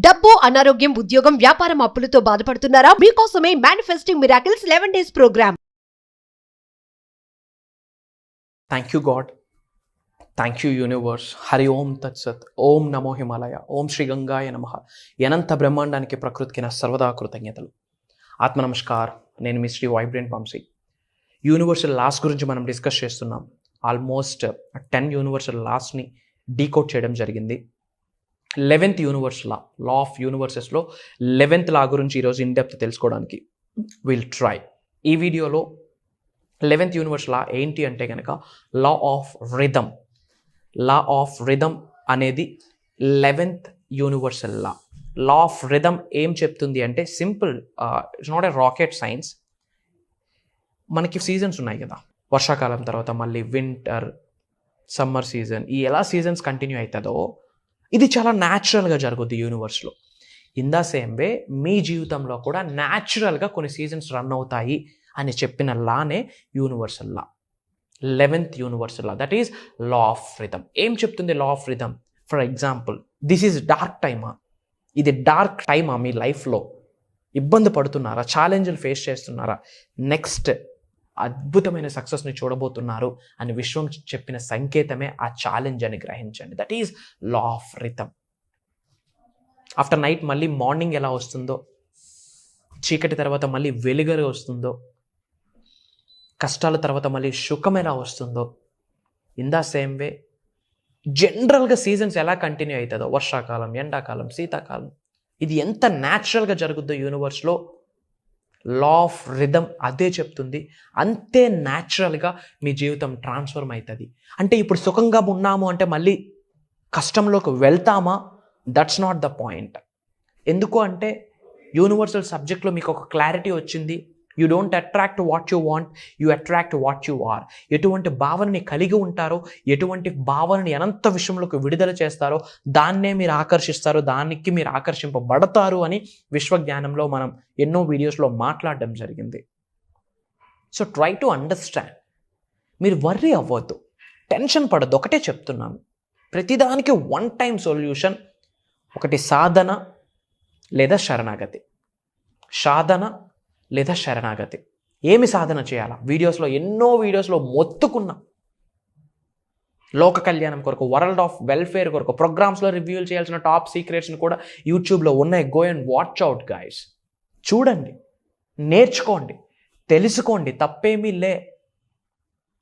డబ్బు, అనారోగ్యం, ఉద్యోగం, వ్యాపారం, అప్పులతో బాధపడుతున్నారా? మీకోసమే manifesting miracles 11 days programme. Thank you God, thank you universe. Hari Om తత్సత్. ఓం నమో హిమాలయ. ఓం శ్రీ గంగాయ నమః. అనంత బ్రహ్మాండానికి ప్రకృతికి నా సర్వదా కృతజ్ఞతలు. ఆత్మ నమస్కార్. నేను మీ Shri vibrant Vamshi. Universal laws గురించి మనం డిస్కస్ చేస్తున్నాం. ఆల్మోస్ట్ 10 యూనివర్సల్ లాస్ని డీకోడ్ చేయడం జరిగింది. 11th universe law of యూనివర్సెస్లో 11th లా గురించి ఈరోజు ఇన్ డెప్త్ తెలుసుకోవడానికి విల్ ట్రై. ఈ వీడియోలో 11th యూనివర్స్ లా ఏంటి అంటే కనుక law of rhythm. Law of rhythm అనేది 11th universal law. Law of rhythm ఏం చెప్తుంది అంటే simple, it's not a rocket science. మనకి సీజన్స్ ఉన్నాయి కదా, వర్షాకాలం తర్వాత మళ్ళీ వింటర్, సమ్మర్ సీజన్, ఈ ఎలా సీజన్స్ కంటిన్యూ అవుతుందో ఇది చాలా న్యాచురల్గా జరుగుద్ది యూనివర్స్లో. ఇన్ ద సేమ్ వే మీ జీవితంలో కూడా న్యాచురల్గా కొన్ని సీజన్స్ రన్ అవుతాయి అని చెప్పిన లానే universal law, 11th universal law. That is law of rhythm. ఏం చెప్తుంది law of rhythm? For example, this is dark టైమా, ఇది డార్క్ టైమా, మీ లైఫ్లో ఇబ్బంది పడుతున్నారా, ఛాలెంజ్లు ఫేస్ చేస్తున్నారా, నెక్స్ట్ అద్భుతమైన సక్సెస్ని చూడబోతున్నారు అని విశ్వం చెప్పిన సంకేతమే ఆ ఛాలెంజ్ అని గ్రహించండి. That is law of rhythm. After night మళ్ళీ మార్నింగ్ ఎలా వస్తుందో, చీకటి తర్వాత మళ్ళీ వెలుగుగా వస్తుందో, కష్టాల తర్వాత మళ్ళీ సుఖం ఎలా వస్తుందో, ఇన్ ద సేమ్ వే జనరల్గా సీజన్స్ ఎలా కంటిన్యూ అవుతుందో, వర్షాకాలం, ఎండాకాలం, శీతాకాలం, ఇది ఎంత న్యాచురల్గా జరుగుద్దో యూనివర్స్లో, లా ఆఫ్ రిథమ్ అదే చెప్తుంది. అంతే న్యాచురల్గా మీ జీవితం ట్రాన్స్ఫర్మ్ అవుతుంది. అంటే ఇప్పుడు సుఖంగా ఉన్నాము అంటే మళ్ళీ కష్టంలోకి వెళ్తామా? That's not the point. ఎందుకు అంటే యూనివర్సల్ సబ్జెక్ట్లో మీకు ఒక క్లారిటీ వచ్చింది. You don't attract what you want, you attract what you are. ఎటువంటి భావనని కలిగి ఉంటారో, ఎటువంటి భావనని అనంత విషయంలోకి విడుదల చేస్తారో దాన్నే మీరు ఆకర్షిస్తారు, దానికి మీరు ఆకర్షింపబడతారు అని విశ్వజ్ఞానంలో మనం ఎన్నో వీడియోస్లో మాట్లాడడం జరిగింది. So try to understand. మీరు వర్రీ అవ్వద్దు, టెన్షన్ పడద్దు. ఒకటే చెప్తున్నాను, ప్రతిదానికి వన్ టైం సొల్యూషన్. ఒకటి సాధన లేదా శరణాగతి. సాధన లేదా శరణాగతి. ఏమి సాధన చేయాలా? ఎన్నో వీడియోస్లో మొత్తుకున్నా. లోక కళ్యాణం కొరకు, వరల్డ్ ఆఫ్ వెల్ఫేర్ కొరకు ప్రోగ్రామ్స్లో రివ్యూలు చేయాల్సిన టాప్ సీక్రెట్స్ని కూడా యూట్యూబ్లో ఉన్నాయి. Go and watch out guys. చూడండి, నేర్చుకోండి, తెలుసుకోండి, తప్పేమీ లే.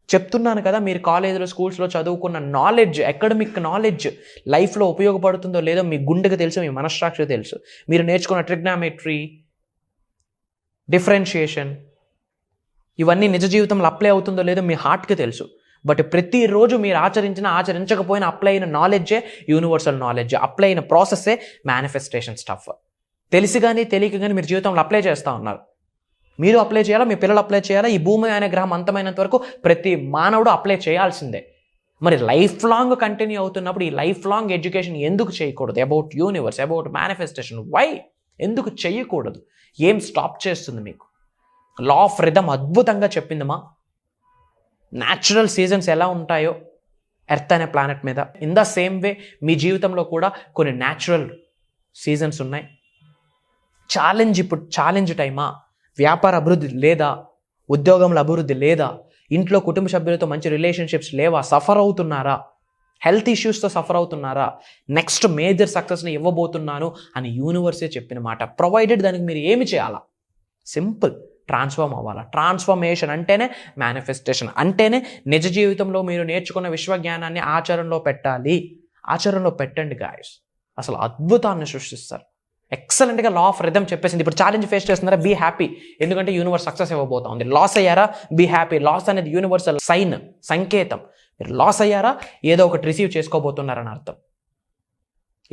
చెప్తున్నాను కదా, మీరు కాలేజీలో, స్కూల్స్లో చదువుకున్న నాలెడ్జ్, అకాడమిక్ నాలెడ్జ్ లైఫ్లో ఉపయోగపడుతుందో లేదో మీ గుండెకి తెలుసు, మీ మనస్సాక్షికి తెలుసు. మీరు నేర్చుకున్న ట్రిగ్నామెట్రీ, డిఫరెన్షియేషన్, ఇవన్నీ నిజ జీవితంలో అప్లై అవుతుందో లేదో మీ హార్ట్కి తెలుసు. బట్ ప్రతిరోజు మీరు ఆచరించకపోయినా అప్లై అయిన నాలెడ్జే యూనివర్సల్ నాలెడ్జ్. అప్లై అయిన ప్రాసెస్సే మేనిఫెస్టేషన్ స్టఫ్. తెలిసి కానీ తెలియక కానీ మీరు జీవితంలో అప్లై చేస్తూ ఉన్నారు. మీరు అప్లై చేయాలా, మీ పిల్లలు అప్లై చేయాలా, ఈ భూమి అనే గ్రహం అంతమైనంత వరకు ప్రతి మానవుడు అప్లై చేయాల్సిందే. మరి లైఫ్ లాంగ్ కంటిన్యూ అవుతున్నప్పుడు ఈ లైఫ్ లాంగ్ ఎడ్యుకేషన్ ఎందుకు చేయకూడదు? About universe, about manifestation. Why? ఎందుకు చేయకూడదు? ఏం స్టాప్ చేస్తుంది మీకు? లా ఆఫ్ రిథమ్ అద్భుతంగా చెప్పిందమ్మా. న్యాచురల్ సీజన్స్ ఎలా ఉంటాయో ఎర్త్ అనే ప్లానెట్ మీద, ఇన్ ద సేమ్ వే మీ జీవితంలో కూడా కొన్ని న్యాచురల్ సీజన్స్ ఉన్నాయి. ఇప్పుడు ఛాలెంజ్ టైమా? వ్యాపార అభివృద్ధి లేదా? ఉద్యోగంలో అభివృద్ధి లేదా? ఇంట్లో కుటుంబ సభ్యులతో మంచి రిలేషన్షిప్స్ లేవా? సఫర్ అవుతున్నారా? హెల్త్ ఇష్యూస్తో సఫర్ అవుతున్నారా? నెక్స్ట్ మేజర్ సక్సెస్ని ఇవ్వబోతున్నాను అని యూనివర్సే చెప్పిన మాట. ప్రొవైడెడ్ దానికి మీరు ఏమి చేయాలా? సింపుల్, ట్రాన్స్ఫార్మ్ అవ్వాలా. ట్రాన్స్ఫర్మేషన్ అంటేనే మేనిఫెస్టేషన్, అంటేనే నిజ జీవితంలో మీరు నేర్చుకున్న విశ్వజ్ఞానాన్ని ఆచరణలో పెట్టాలి. ఆచరణలో పెట్టండి గాయస్, అసలు అద్భుతాన్ని సృష్టిస్తారు. ఎక్సలెంట్గా లా ఆఫ్ రిథమ్ చెప్పేసింది. ఇప్పుడు ఛాలెంజ్ ఫేస్ చేస్తున్నారా? బీ హ్యాపీ, ఎందుకంటే యూనివర్స్ సక్సెస్ ఇవ్వబోతా ఉంది. లాస్ అయ్యారా? Be happy. లాస్ అనేది యూనివర్సల్ సైన్, సంకేతం. మీరు లాస్ అయ్యారా? ఏదో ఒకటి రిసీవ్ చేసుకోబోతున్నారని అర్థం.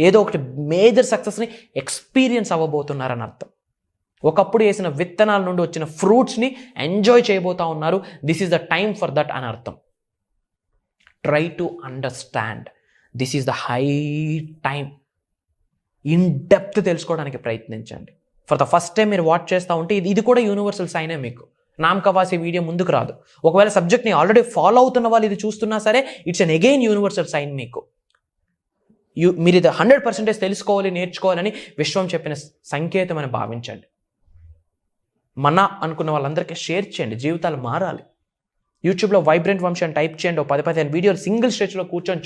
ఏదో ఒకటి మేజర్ సక్సెస్ని ఎక్స్పీరియన్స్ అవ్వబోతున్నారని అర్థం. ఒకప్పుడు వేసిన విత్తనాల నుండి వచ్చిన ఫ్రూట్స్ని ఎంజాయ్ చేయబోతా ఉన్నారు. This is the time for that అని అర్థం. Try to understand. This is the high time. In depth తెలుసుకోవడానికి ప్రయత్నించండి. ఫర్ ద ఫస్ట్ టైం మీరు వాచ్ చేస్తూ ఉంటే ఇది కూడా యూనివర్సల్ సైనే. మీకు నామకవాసి వీడియో ముందుకు రాదు. ఒకవేళ సబ్జెక్ట్ని ఆల్రెడీ ఫాలో అవుతున్న వాళ్ళు ఇది చూస్తున్నా సరే, it's an again universal sign. మీకు మీరు ఇది 100% తెలుసుకోవాలి, నేర్చుకోవాలని విశ్వం చెప్పిన సంకేతం అని భావించండి. మన అనుకున్న వాళ్ళందరికీ షేర్ చేయండి, జీవితాలు మారాలి. యూట్యూబ్లో వైబ్రెంట్ వంశీ అని టైప్ చేయండి, 10-15 వీడియోలు సింగిల్ స్ట్రెచ్లో కూర్చొని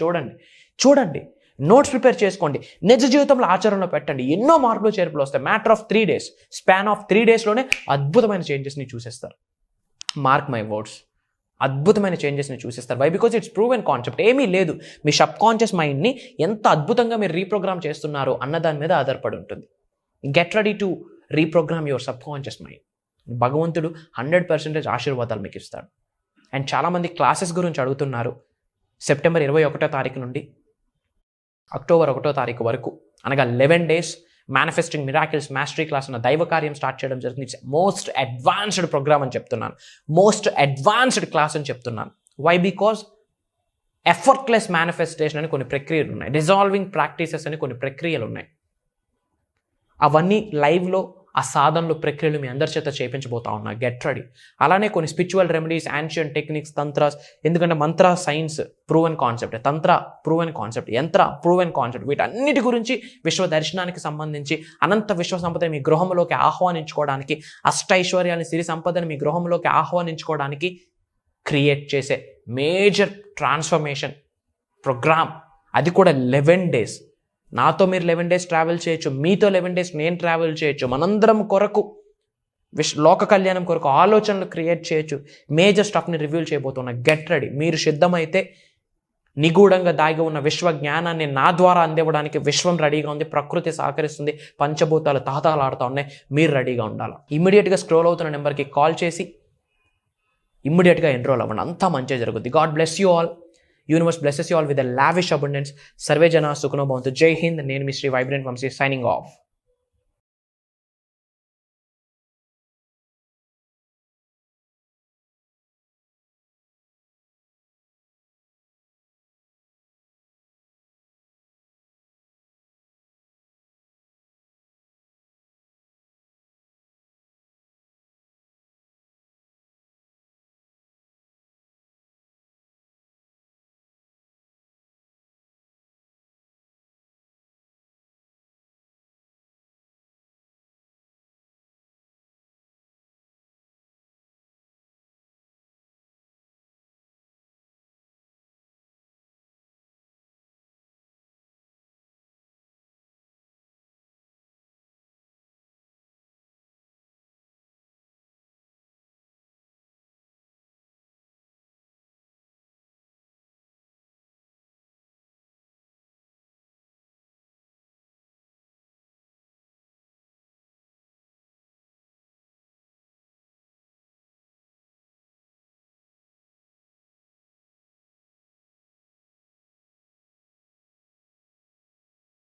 చూడండి, నోట్స్ ప్రిపేర్ చేసుకోండి, నిజ జీవితంలో ఆచరణలో పెట్టండి. ఎన్నో మార్పులు చేర్పులు వస్తాయి. Matter of 3 days, span of 3 daysలోనే అద్భుతమైన చేంజెస్ని చూసేస్తారు. మార్క్ మై వర్డ్స్, అద్భుతమైన చేంజెస్ని చూసేస్తారు. Why? Because it's proven concept. ఏమీ లేదు, మీ సబ్ కాన్షియస్ మైండ్ని ఎంత అద్భుతంగా మీరు రీప్రోగ్రామ్ చేస్తున్నారు అన్న దాని మీద ఆధారపడి ఉంటుంది. Get ready to reprogram your sub conscious mind. భగవంతుడు 100% ఆశీర్వాదాలు మీకు ఇస్తాడు. అండ్ చాలామంది క్లాసెస్ గురించి అడుగుతున్నారు. సెప్టెంబర్ 21వ తారీఖు నుండి అక్టోబర్ 1వ తారీఖు వరకు, అనగా 11 days manifesting miracles mastery class అన్న దైవ కార్యం స్టార్ట్ చేయడం జరుగుతుంది. ఇట్స్ మోస్ట్ అడ్వాన్స్డ్ ప్రోగ్రామ్ అని చెప్తున్నాను, మోస్ట్ అడ్వాన్స్డ్ క్లాస్ అని చెప్తున్నాను. వై? బికాజ్ ఎఫర్ట్లెస్ మేనిఫెస్టేషన్ అని కొన్ని ప్రక్రియలు ఉన్నాయి, డిజాల్వింగ్ ప్రాక్టీసెస్ అని కొన్ని ప్రక్రియలు ఉన్నాయి. అవన్నీ లైవ్లో ఆ సాధనలు ప్రక్రియలు మీ అందరి చేత చేయించబోతా ఉన్నా. Get ready. అలానే కొన్ని స్పిరిచువల్ రెమెడీస్, యాన్షియన్ టెక్నిక్స్, తంత్రాస్, ఎందుకంటే మంత్ర సైన్స్ ప్రూవెన్ కాన్సెప్ట్, తంత్ర ప్రూవెన్ కాన్సెప్ట్, యంత్ర ప్రూవెన్ కాన్సెప్ట్. వీటన్నిటి గురించి విశ్వ దర్శనానికి సంబంధించి అనంత విశ్వ సంపదని మీ గృహంలోకి ఆహ్వానించుకోవడానికి, అష్టైశ్వర్యాన్ని, సిరి సంపదని మీ గృహంలోకి ఆహ్వానించుకోవడానికి క్రియేట్ చేసే మేజర్ ట్రాన్స్ఫర్మేషన్ ప్రోగ్రామ్. అది కూడా 11 days. నాతో మీరు 11 days ట్రావెల్ చేయొచ్చు, మీతో 11 days నేను ట్రావెల్ చేయొచ్చు. మనందరం కొరకు లోక కళ్యాణం కొరకు ఆలోచనలు క్రియేట్ చేయొచ్చు. మేజర్ స్టఫ్ని రివీల్ చేయబోతున్నా. Get ready. మీరు సిద్ధమైతే నిగూఢంగా దాగి ఉన్న విశ్వ జ్ఞానాన్ని నా ద్వారా అందివ్వడానికి విశ్వం రెడీగా ఉంది, ప్రకృతి సహకరిస్తుంది, పంచభూతాలు తాతాలాడుతూ ఉన్నాయి. మీరు రెడీగా ఉండాలి. ఇమ్మీడియట్గా స్క్రోల్ అవుతున్న నెంబర్కి కాల్ చేసి ఇమ్మీడియట్గా ఎన్రోల్ అవ్వండి. అంతా మంచిగా జరుగుద్ది. God bless you all. Universe blesses you all with a lavish abundance. Sarve Jana Sukhino Bhavantu. Jai Hind. నేను మీ Shri vibrant Vamshi, signing of.